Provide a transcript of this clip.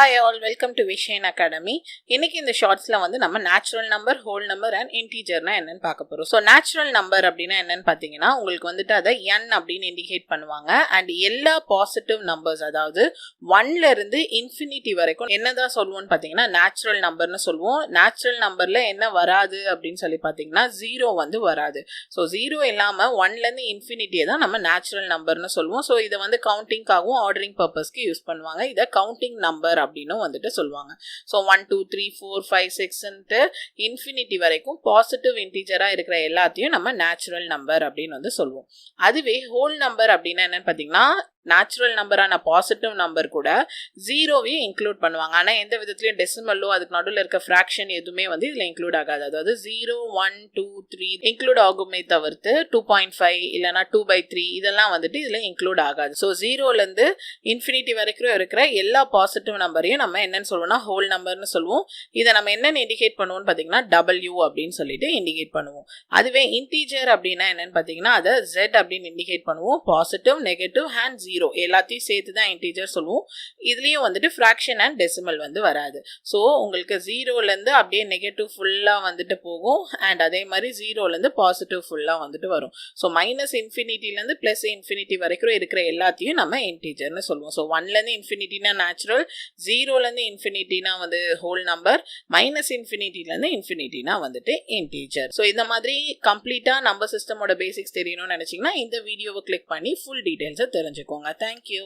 Hi all, welcome to Vishayan Academy. இன்னைக்கு இந்த ஷார்ட்ஸ்ல வந்து நம்ம natural number, whole number and இன்டீஜர்னா என்னன்னு பார்க்க போறோம். ஸோ நேச்சுரல் நம்பர் அப்படின்னா என்னன்னு பார்த்தீங்கன்னா உங்களுக்கு வந்துட்டு அதை n அப்படின்னு இண்டிகேட் பண்ணுவாங்க. அண்ட் எல்லா பாசிட்டிவ் நம்பர்ஸ், அதாவது 1ல இருந்து இன்ஃபினிட்டி வரைக்கும் என்னதான் சொல்லுவோம்னு பார்த்தீங்கன்னா நேச்சுரல் நம்பர்னு சொல்லுவோம். நேச்சுரல் நம்பர்ல என்ன வராது அப்படின்னு சொல்லி பார்த்தீங்கன்னா 0 வந்து வராது. ஸோ 0 இல்லாமல் 1ல இருந்து இன்ஃபினிட்டியை தான் நம்ம நேச்சுரல் நம்பர்னு சொல்லுவோம். ஸோ இதை வந்து கவுண்டிங்காகவும் ஆர்டரிங் பர்பஸ்க்கு யூஸ் பண்ணுவாங்க. இதை கவுண்டிங் நம்பர் அப்படின்னு வந்துட்டு சொல்லுவாங்க. ஸோ 1 2 3 4 5 6ன்ட்டு இன்ஃபினிட்டி வரைக்கும் பாசிட்டிவ் இன்டீஜரா இருக்கிற எல்லாத்தையும் நம்ம நேச்சுரல் நம்பர் அப்படின்னு வந்து சொல்லுவோம். அதுவே ஹோல் நம்பர் அப்படின்னா என்னன்னு பார்த்தீங்கன்னா நேச்சுரல் நம்பரான பாசிட்டிவ் நம்பர் கூட 0வையும் இன்க்ளூட் பண்ணுவாங்க. ஆனால் எந்த விதத்துலையும் டெசிமலோ அதுக்கு நடுவில் இருக்க ஃப்ராக்ஷன் எதுவுமே வந்து இதில் இன்க்ளூட் ஆகாது. அதாவது 0 1 2 3 இன்க்ளூட் ஆகுமே தவிர்த்து 2.5 இல்லைனா 2/3 இதெல்லாம் வந்துட்டு இதில் இன்க்ளூட் ஆகாது. ஸோ 0லேருந்து இன்ஃபினிட்டி வரைக்கும் இருக்கிற எல்லா பாசிட்டிவ் நம்பரையும் நம்ம என்னன்னு சொல்லுவோம்னா ஹோல் நம்பர்னு சொல்லுவோம். இதை நம்ம என்னென்னு இண்டிகேட் பண்ணுவோம்னு பார்த்தீங்கன்னா W அப்படின்னு சொல்லிட்டு இண்டிகேட் பண்ணுவோம். அதுவே இன்டீஜர் அப்படின்னா என்னன்னு பார்த்தீங்கன்னா அதை Z அப்படின்னு இண்டிகேட் பண்ணுவோம். பாசிட்டிவ், நெகட்டிவ் அண்ட் 0 எல்லாத்தையும் சேர்த்து தான் இன்டீஜர் சொல்லுவோம். இதுலேயும் வந்துட்டு ஃப்ராக்ஷன் அண்ட் டெசிமல் வந்து வராது. ஸோ உங்களுக்கு 0லேருந்து அப்படியே நெகட்டிவ் ஃபுல்லாக வந்துட்டு போகும். அண்ட் அதே மாதிரி 0லேருந்து பாசிட்டிவ் ஃபுல்லாக வந்துட்டு வரும். ஸோ மைனஸ் இன்ஃபினிட்டிலேருந்து ப்ளஸ் இன்ஃபினிட்டி வரைக்கும் இருக்கிற எல்லாத்தையும் நம்ம இன்டீஜர்னு சொல்லுவோம். ஸோ 1லேருந்து இன்ஃபினிட்டினா நேச்சுரல், 0லேருந்து இன்ஃபினிட்டினா வந்து ஹோல் நம்பர், மைனஸ் இன்ஃபினிட்டிலேருந்து இன்ஃபினிட்டினா வந்துட்டு இன்டீஜர். ஸோ இந்த மாதிரி கம்ப்ளீட்டாக நம்பர் சிஸ்டமோட பேசிக்ஸ் தெரியணும்னு நினச்சிங்கன்னா இந்த வீடியோவை கிளிக் பண்ணி ஃபுல் டீட்டெயில்ஸை தெரிஞ்சுக்கோங்க. Thank you.